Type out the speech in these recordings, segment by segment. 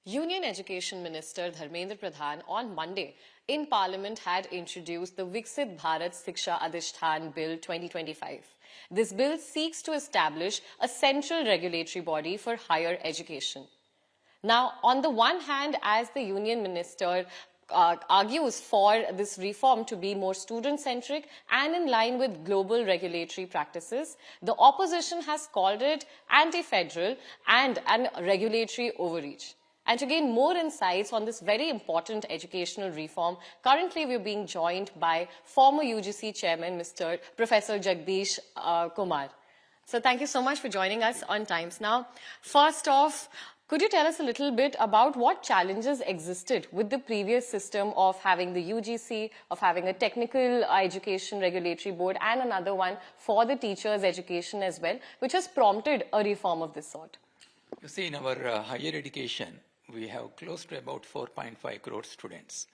Union Education Minister Dharmendra Pradhan on Monday in Parliament had introduced the Viksit Bharat Shiksha Adhishthan Bill 2025. This bill seeks to establish a central regulatory body for higher education. Now, on the one hand, as the Union Minister argues for this reform to be more student-centric and in line with global regulatory practices, the opposition has called it anti-federal and an regulatory overreach. And to gain more insights on this very important educational reform, currently we're being joined by former UGC Chairman, Professor Jagadesh Kumar. So thank you so much for joining us on Times Now. First off, could you tell us a little bit about what challenges existed with the previous system of having the UGC, of having a technical education regulatory board and another one for the teachers' education as well, which has prompted a reform of this sort? You see, in our higher education, we have close to about 4.5 crore students.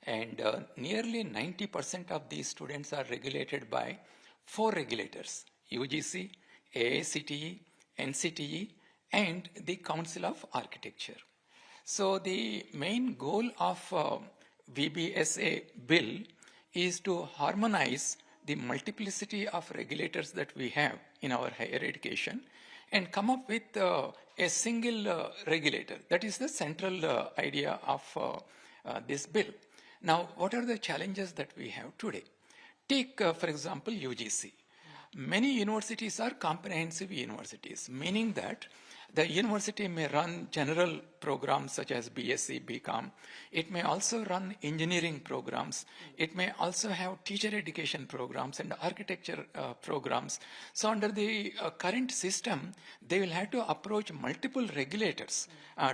And nearly 90% of these students are regulated by 4 regulators: UGC, AICTE, NCTE, and the Council of Architecture. So the main goal of VBSA bill is to harmonize the multiplicity of regulators that we have in our higher education and come up with a single regulator. That is the central idea of this bill. Now, what are the challenges that we have today? Take, for example, UGC. Many universities are comprehensive universities, meaning that the university may run general programs such as BSc, BCom. It may also run engineering programs. It may also have teacher education programs and architecture programs. So under the current system, they will have to approach multiple regulators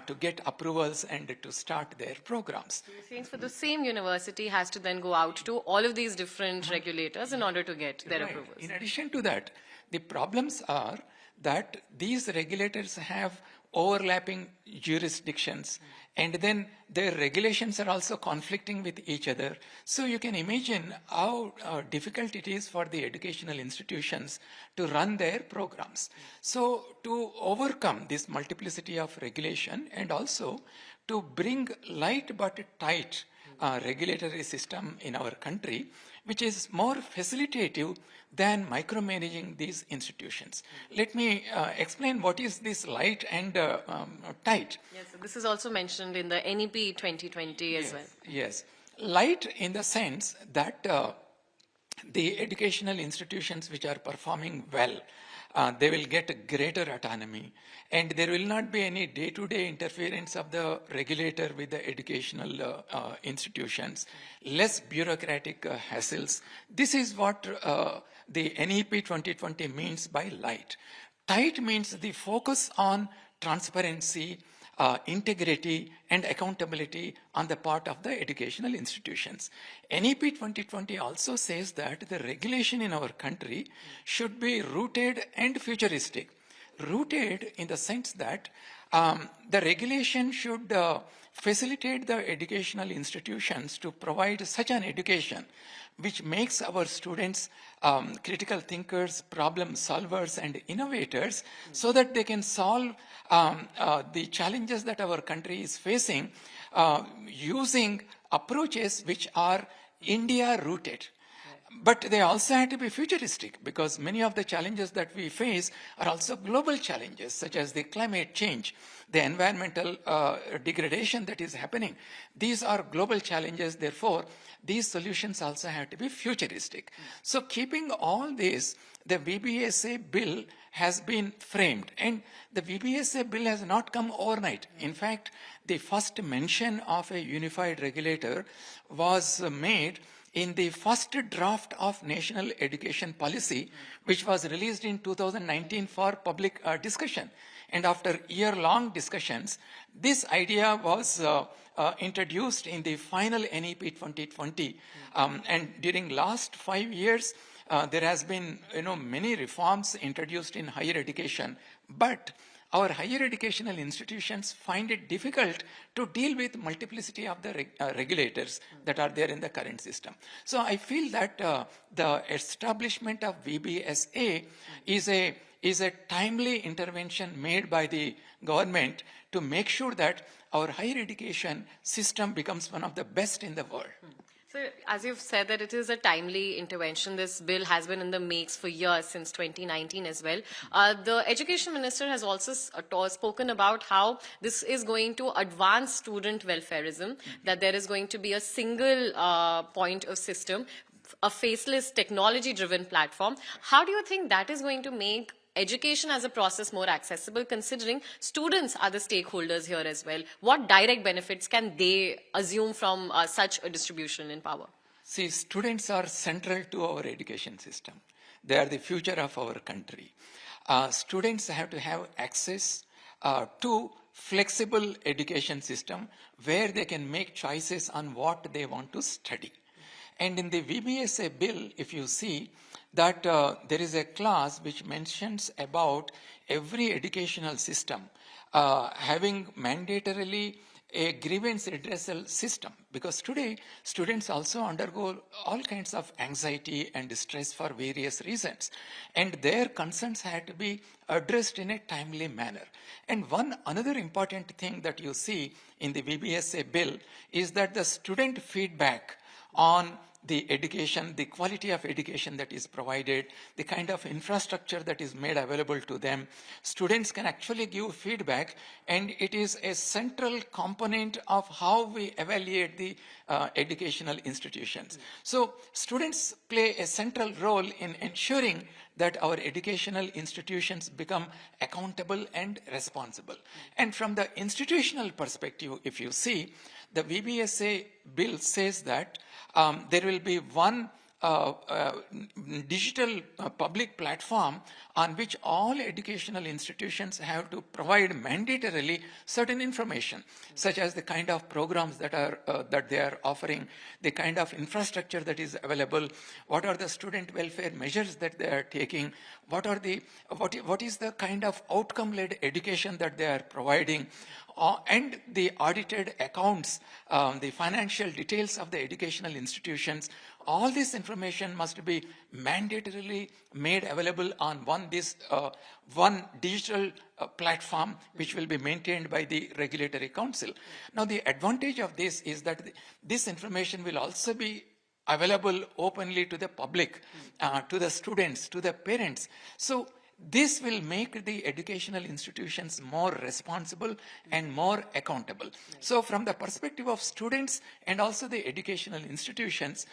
to get approvals and to start their programs. So you're saying for the same university has to then go out to all of these different regulators in order to get their approvals. In addition to that, the problems are that these regulators have overlapping jurisdictions, and then their regulations are also conflicting with each other. So you can imagine how difficult it is for the educational institutions to run their programs. So to overcome this multiplicity of regulation and also to bring light but tight regulatory system in our country, which is more facilitative than micromanaging these institutions. Let me explain what is this light and tight. Yes, so this is also mentioned in the NEP 2020 as well. Yes, light in the sense that the educational institutions which are performing well, they will get greater autonomy, and there will not be any day-to-day interference of the regulator with the educational institutions, less bureaucratic hassles. This is what the NEP 2020 means by light. Tight means the focus on transparency, integrity and accountability on the part of the educational institutions. NEP 2020 also says that the regulation in our country should be rooted and futuristic. Rooted in the sense that the regulation should facilitate the educational institutions to provide such an education which makes our students critical thinkers, problem solvers, and innovators, so that they can solve the challenges that our country is facing using approaches which are India-rooted. But they also have to be futuristic, because many of the challenges that we face are also global challenges, such as the climate change, the environmental degradation that is happening. These are global challenges, therefore, these solutions also have to be futuristic. So keeping all this, the VBSA bill has been framed, and the VBSA bill has not come overnight. In fact, the first mention of a unified regulator was made in the first draft of National Education Policy, which was released in 2019 for public discussion. And after year-long discussions, this idea was introduced in the final NEP 2020. And during last 5 years, there has been many reforms introduced in higher education, but our higher educational institutions find it difficult to deal with multiplicity of the regulators that are there in the current system. So I feel that the establishment of VBSA is a timely intervention made by the government to make sure that our higher education system becomes one of the best in the world. So, as you've said that it is a timely intervention, this bill has been in the makes for years, since 2019 as well. The Education Minister has also spoken about how this is going to advance student welfareism, that there is going to be a single point of system, a faceless technology-driven platform. How do you think that is going to make education as a process more accessible, considering students are the stakeholders here as well? What direct benefits can they assume from such a distribution in power? See, students are central to our education system. They are the future of our country. Students have to have access to flexible education system where they can make choices on what they want to study. And in the VBSA bill, if you see that there is a clause which mentions about every educational system having mandatorily a grievance redressal system, because today students also undergo all kinds of anxiety and stress for various reasons, and their concerns had to be addressed in a timely manner. And one another important thing that you see in the VBSA bill is that the student feedback on the education, the quality of education that is provided, the kind of infrastructure that is made available to them. Students can actually give feedback, and it is a central component of how we evaluate the educational institutions. So students play a central role in ensuring that our educational institutions become accountable and responsible. And from the institutional perspective, if you see, the VBSA bill says that there will be one digital public platform on which all educational institutions have to provide mandatorily certain information, such as the kind of programs that are that they are offering, the kind of infrastructure that is available, what are the student welfare measures that they are taking, what is the kind of outcome-led education that they are providing, and the audited accounts, the financial details of the educational institutions. All this information must be mandatorily made available on one digital platform, which will be maintained by the regulatory council. Now, the advantage of this is that this information will also be available openly to the public, to the students, to the parents. So this will make the educational institutions more responsible and more accountable. So from the perspective of students and also the educational institutions,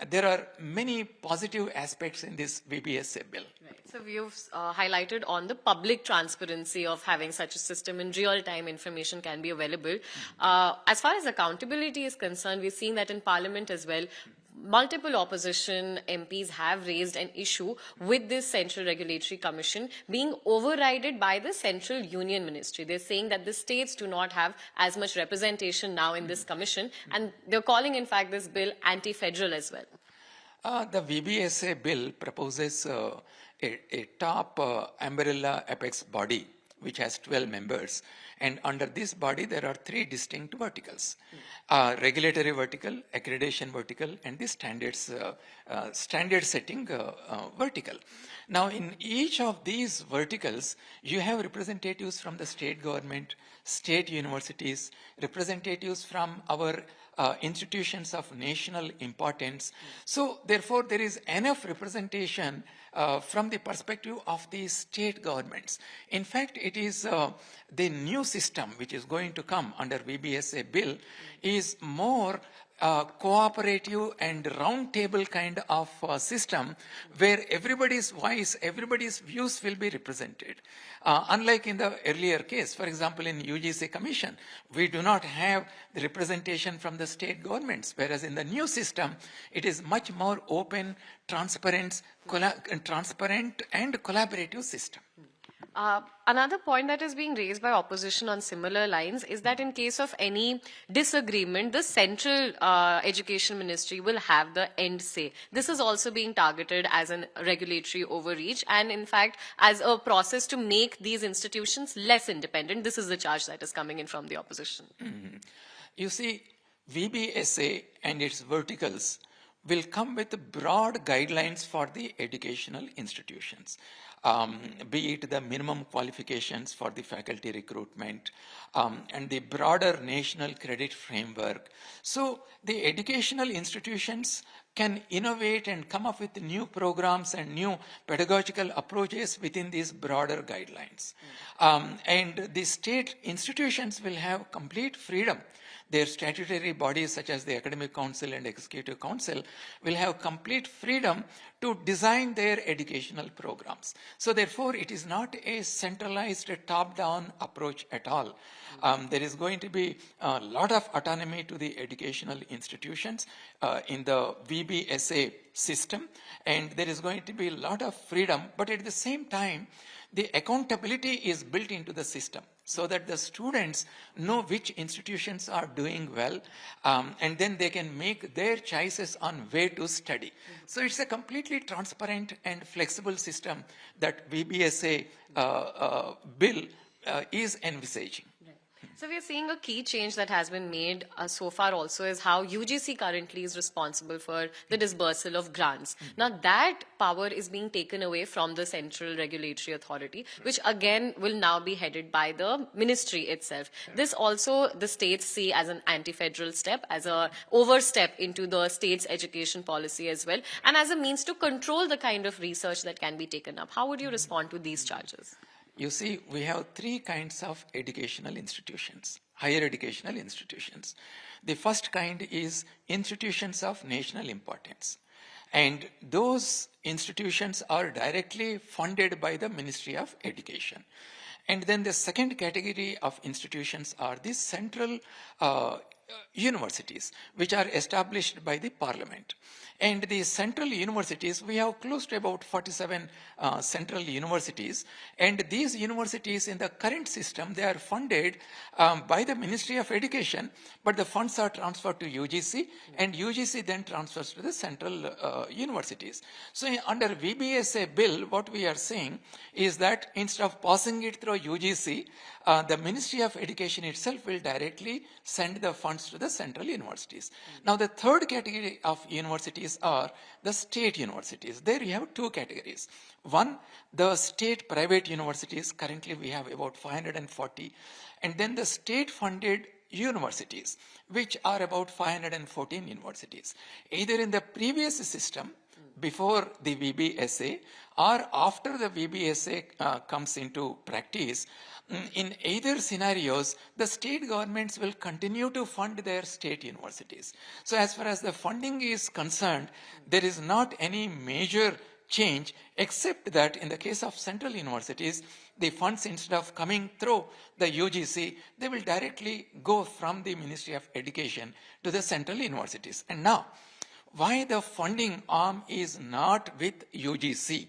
there are many positive aspects in this VBSA bill. Right. So you've highlighted on the public transparency of having such a system, in real-time information can be available. As far as accountability is concerned, we're seeing that in Parliament as well. Multiple opposition MPs have raised an issue with this Central Regulatory Commission being overridden by the Central Union Ministry. They're saying that the states do not have as much representation now in this commission, and they're calling, in fact, this bill anti-federal as well. The VBSA bill proposes a top umbrella apex body which has 12 members. And under this body, there are 3 distinct verticals: regulatory vertical, accreditation vertical, and the standard setting vertical. Now, in each of these verticals, you have representatives from the state government, state universities, representatives from our institutions of national importance. So, therefore, there is enough representation from the perspective of the state governments. In fact, it is the new system which is going to come under VBSA bill is more cooperative and round table kind of system where everybody's voice, everybody's views will be represented. Unlike in the earlier case, for example, in UGC Commission, we do not have the representation from the state governments, whereas in the new system, it is much more open, transparent and collaborative system. Another point that is being raised by opposition on similar lines is that in case of any disagreement, the Central Education Ministry will have the end say. This is also being targeted as a regulatory overreach and, in fact, as a process to make these institutions less independent. This is the charge that is coming in from the opposition. You see, VBSA and its verticals will come with broad guidelines for the educational institutions, be it the minimum qualifications for the faculty recruitment and the broader national credit framework. So the educational institutions can innovate and come up with new programs and new pedagogical approaches within these broader guidelines. And the state institutions will have complete freedom. Their statutory bodies such as the Academic Council and Executive Council will have complete freedom to design their educational programs. So therefore, it is not a centralized top-down approach at all. There is going to be a lot of autonomy to the educational institutions in the VBSA system, and there is going to be a lot of freedom, but at the same time, the accountability is built into the system so that the students know which institutions are doing well, and then they can make their choices on where to study. So it's a completely transparent and flexible system that VBSA bill is envisaging. So we are seeing a key change that has been made so far also is how UGC currently is responsible for the disbursal of grants. Now that power is being taken away from the central regulatory authority, which again will now be headed by the ministry itself. This also the states see as an anti-federal step, as a overstep into the state's education policy as well, and as a means to control the kind of research that can be taken up. How would you respond to these charges? You see, we have three kinds of educational institutions, higher educational institutions. The first kind is institutions of national importance. And those institutions are directly funded by the Ministry of Education. And then the second category of institutions are the central universities, which are established by the parliament. And the central universities, we have close to about 47 central universities. And these universities in the current system, they are funded by the Ministry of Education, but the funds are transferred to UGC, and UGC then transfers to the central universities. So under VBSA bill, what we are saying is that instead of passing it through UGC, the Ministry of Education itself will directly send the funds to the central universities. Now the third category of universities are the state universities. There you have two categories. One, the state private universities. Currently we have about 540. And then the state funded universities, which are about 514 universities. Either in the previous system, before the VBSA, or after the VBSA comes into practice, in either scenarios, the state governments will continue to fund their state universities. So as far as the funding is concerned, there is not any major change, except that in the case of central universities, the funds, instead of coming through the UGC, they will directly go from the Ministry of Education to the central universities. And now, why the funding arm is not with UGC?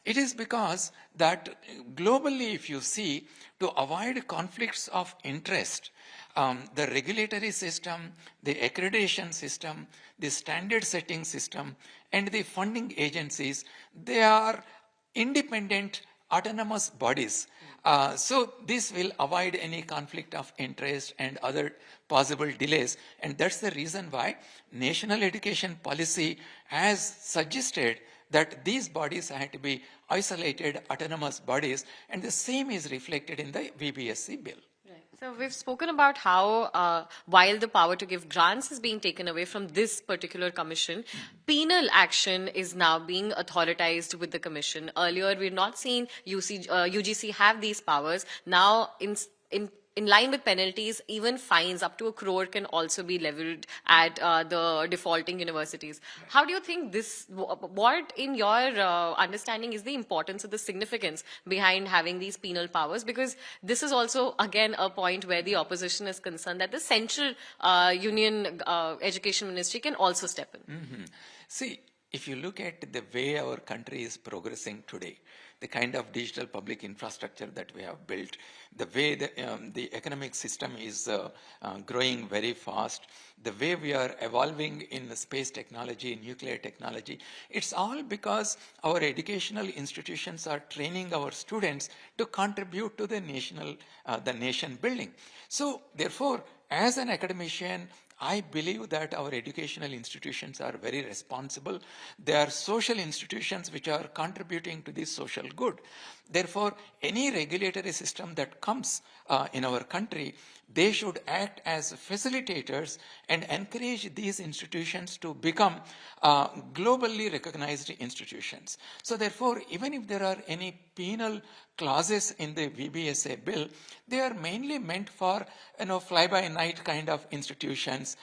It is because that globally, if you see, to avoid conflicts of interest, the regulatory system, the accreditation system, the standard setting system, and the funding agencies, they are independent autonomous bodies. So this will avoid any conflict of interest and other possible delays. And that's the reason why national education policy has suggested that these bodies have to be isolated autonomous bodies, and the same is reflected in the VBSC bill. So we've spoken about how while the power to give grants is being taken away from this particular commission, penal action is now being authorized with the commission. Earlier, we're not seeing UGC have these powers. Now, in line with penalties, even fines up to 1 crore can also be leveled at the defaulting universities. How do you think this, what in your understanding is the importance or the significance behind having these penal powers? Because this is also, again, a point where the opposition is concerned that the central union education ministry can also step in. Mm-hmm. See, if you look at the way our country is progressing today, the kind of digital public infrastructure that we have built, the way the economic system is growing very fast, the way we are evolving in the space technology, nuclear technology, it's all because our educational institutions are training our students to contribute to the nation building. So therefore, as an academician, I believe that our educational institutions are very responsible. They are social institutions which are contributing to the social good. Therefore, any regulatory system that comes in our country, they should act as facilitators and encourage these institutions to become globally recognized institutions. So therefore, even if there are any penal clauses in the VBSA bill, they are mainly meant for fly-by-night kind of institutions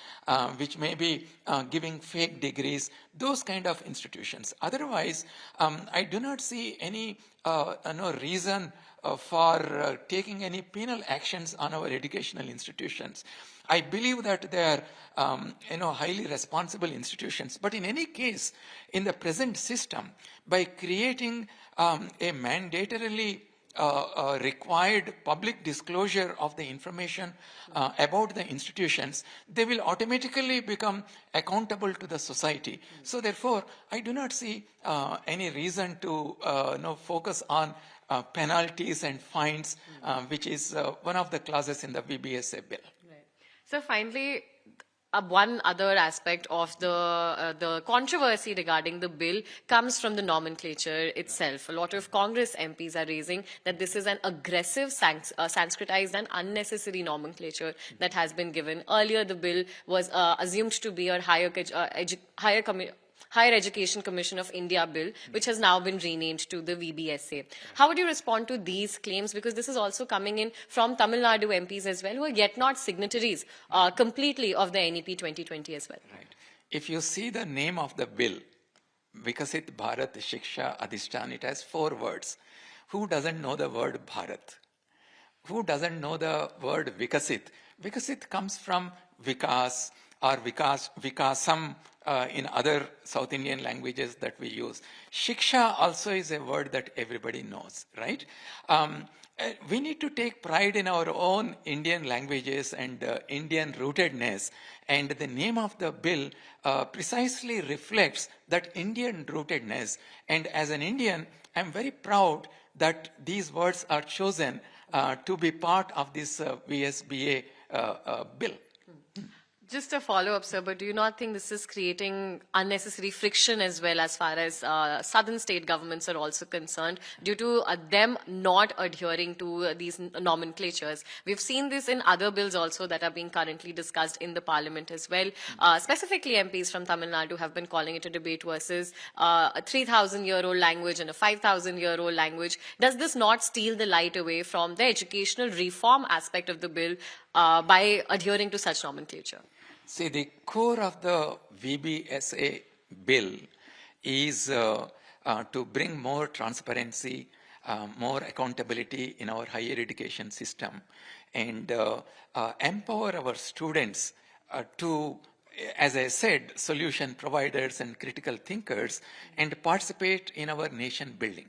which may be giving fake degrees, those kind of institutions. Otherwise, I do not see any reason for taking any penal actions on our educational institutions. I believe that they are highly responsible institutions. But in any case, in the present system, by creating a mandatorily required public disclosure of the information about the institutions, they will automatically become accountable to the society. So therefore, I do not see any reason to focus on penalties and fines, which is one of the clauses in the VBSA bill. Right. So finally, one other aspect of the controversy regarding the bill comes from the nomenclature itself. A lot of Congress MPs are raising that this is an aggressive, Sanskritized and unnecessary nomenclature that has been given. Earlier, the bill was assumed to be a Higher Education Commission of India bill, which has now been renamed to the VBSA. How would you respond to these claims? Because this is also coming in from Tamil Nadu MPs as well, who are yet not signatories completely of the NEP 2020 as well. Right. If you see the name of the bill, Viksit Bharat Shiksha Adhishthan, it has 4 words. Who doesn't know the word Bharat? Who doesn't know the word Vikasit? Vikasit comes from Vikas or Vikasam in other South Indian languages that we use. Shiksha also is a word that everybody knows, right? We need to take pride in our own Indian languages and Indian rootedness. And the name of the bill precisely reflects that Indian rootedness. And as an Indian, I'm very proud that these words are chosen to be part of this VSBA bill. Just a follow-up, sir, but do you not think this is creating unnecessary friction as well as far as southern state governments are also concerned due to them not adhering to these nomenclatures? We've seen this in other bills also that are being currently discussed in the parliament as well. Specifically, MPs from Tamil Nadu have been calling it a debate versus a 3,000-year-old language and a 5,000-year-old language. Does this not steal the light away from the educational reform aspect of the bill by adhering to such nomenclature? See, the core of the VBSA bill is to bring more transparency, more accountability in our higher education system, and empower our students to, as I said, solution providers and critical thinkers, and participate in our nation building.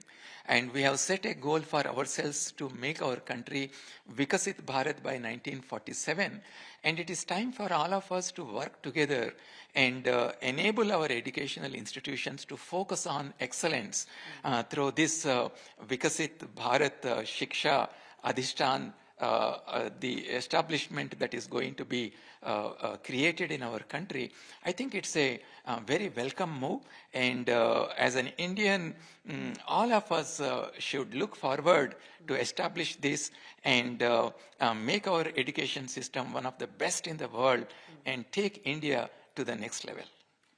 And we have set a goal for ourselves to make our country Vikasit Bharat by 1947. And it is time for all of us to work together and enable our educational institutions to focus on excellence through this Vikasit Bharat Shiksha Adhishthan, the establishment that is going to be created in our country. I think it's a very welcome move, and as an Indian, all of us should look forward to establish this and make our education system one of the best in the world and take India to the next level.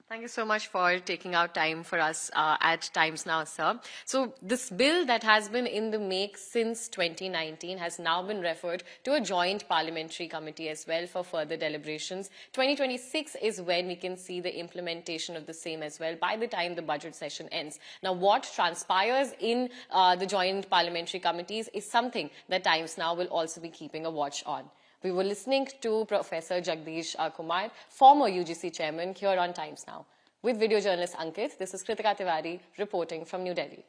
Thank you so much for taking out time for us at Times Now, sir. So this bill that has been in the make since 2019 has now been referred to a joint parliamentary committee as well for further deliberations. 2026 is when we can see the implementation of the same as well by the time the budget session ends. Now, what transpires in the joint parliamentary committees is something that Times Now will also be keeping a watch on. We were listening to Professor Jagadesh M Kumar, former UGC Chairman, here on Times Now. With video journalist Ankit, this is Kritika Tiwari reporting from New Delhi.